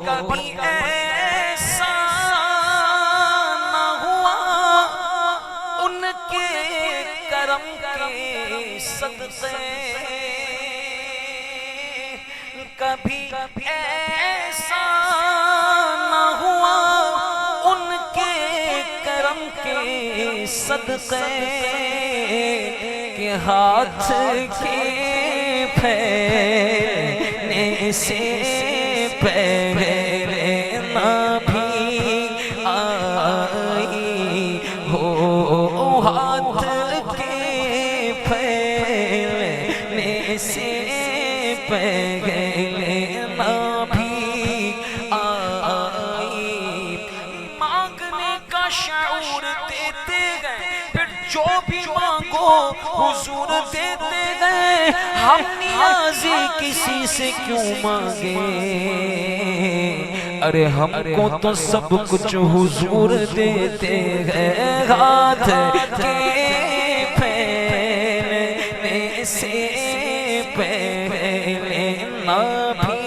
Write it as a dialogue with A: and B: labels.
A: کبھی ایسا نہ ہوا ان کے کرم کے صدقے، کبھی ایسا نہ ہوا ان کے کرم کے صدقے کہ ہاتھ کے پھیلنے سے پہلے نہ بھی آئی ہو، ہاتھ کے پھیلنے سے پہلے نہ بھی آئی۔ مانگنے کا شعور دیتے گئے، پھر جو بھی مانگو حضور دیتے گئے، ہم نیازی کسی سے کیوں مانگے، ارے ہم کو تو سب کچھ حضور دیتے گئے، ہاتھ کے پھیلنے سے پہلے نہ بھی